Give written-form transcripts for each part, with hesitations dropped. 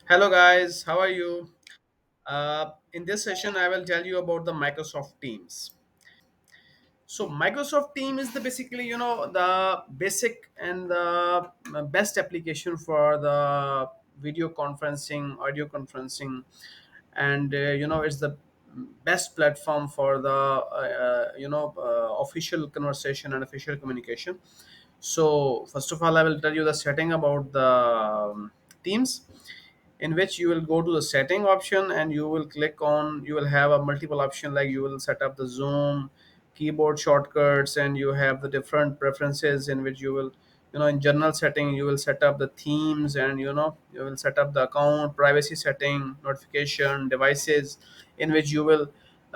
Hello, guys. How are you? In this session, I will tell you about the Microsoft Teams. So, Microsoft Team is the basically the basic and the best application for the video conferencing, audio conferencing, and it's the best platform for the official conversation and official communication. So, first of all, I will tell you the setting about the Teams, in which you will go to the setting option and you will click on, you will have a multiple option, like you will set up the zoom, keyboard shortcuts, and you have the different preferences in which you will, in general setting you will set up the themes, and you will set up the account privacy setting, notification devices, in which you will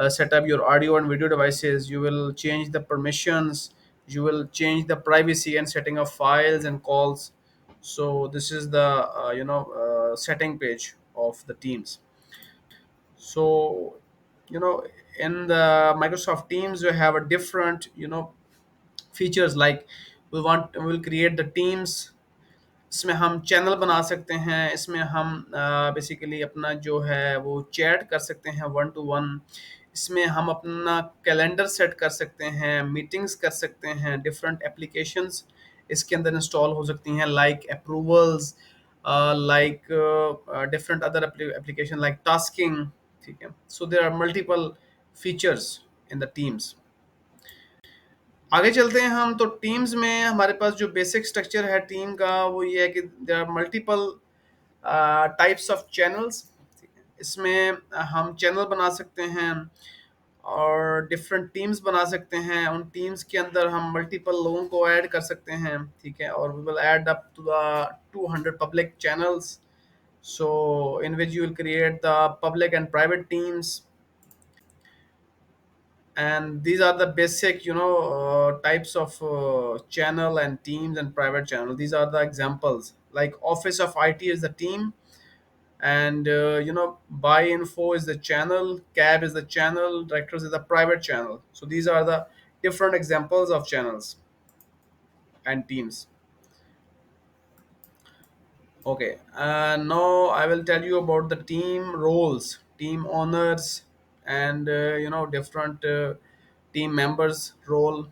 set up your audio and video devices, you will change the permissions, you will change the privacy and setting of files and calls. So this is the setting page of the Teams. So you know in the Microsoft Teams, you have a different features, like we'll create the teams. इसमें हम channel बना सकते हैं, इसमें हम basically अपना जो है वो चैट कर सकते हैं वन टू वन। इसमें हम अपना कैलेंडर सेट कर सकते हैं, मीटिंग्स कर सकते हैं, डिफरेंट एप्लीकेशंस इसके अंदर इंस्टॉल हो सकती हैं, like approvals, like different other application like tasking. ठीक है, so there are multiple features in the Teams. आगे चलते हैं हम, तो टीम्स में हमारे पास जो बेसिक स्ट्रक्चर है टीम का वो ये है कि there are multiple types of channels. इसमें हम चैनल बना सकते हैं और डिफरेंट टीम्स बना सकते हैं, उन टीम्स के अंदर हम मल्टीपल लोगों को ऐड कर सकते हैं। ठीक है, और we will add up to the 200 public channels, so in which you will create the public and private teams. And these are the basic types of channel and teams and private channel. These are the examples, like office of IT is the team, and buy info is the channel, cab is the channel, directors is the private channel. So these are the different examples of channels and teams. Okay, now I will tell you about the team roles, team owners, and different team members role.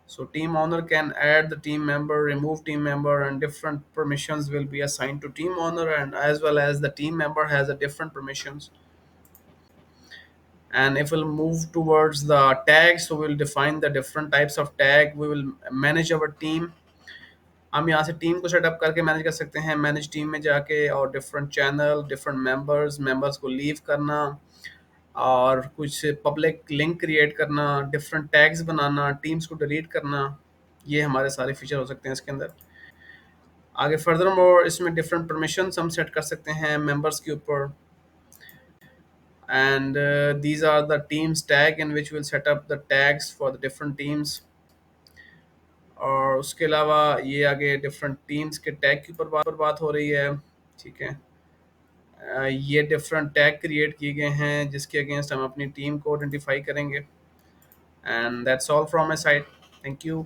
So team owner can add the team member, remove team member, and different permissions will be assigned to team owner, and as well as the team member has a different permissions. And if we'll move towards the tags, so we'll define the different types of tag. We will manage our team, हम यहाँ से team को setup करके manage कर सकते हैं, manage team में जाके, और डिफरेंट चैनल, डिफरेंट मेंबर्स को लीव करना, और कुछ पब्लिक लिंक क्रिएट करना, डिफरेंट टैग्स बनाना, टीम्स को डिलीट करना। ये हमारे सारे फीचर हो सकते हैं इसके अंदर। आगे फर्दर मोर इसमें डिफरेंट परमिशंस हम सेट कर सकते हैं मेंबर्स के ऊपर। And these are the teams tag in which will set up the tags for the different teams. और उसके अलावा ये आगे डिफरेंट टीम्स के टैग के ऊपर बात हो रही है। ठीक है, ये डिफरेंट टैग क्रिएट किए गए हैं जिसके अगेंस्ट हम अपनी टीम को आइडेंटिफाई करेंगे। And that's all from my side. Thank you.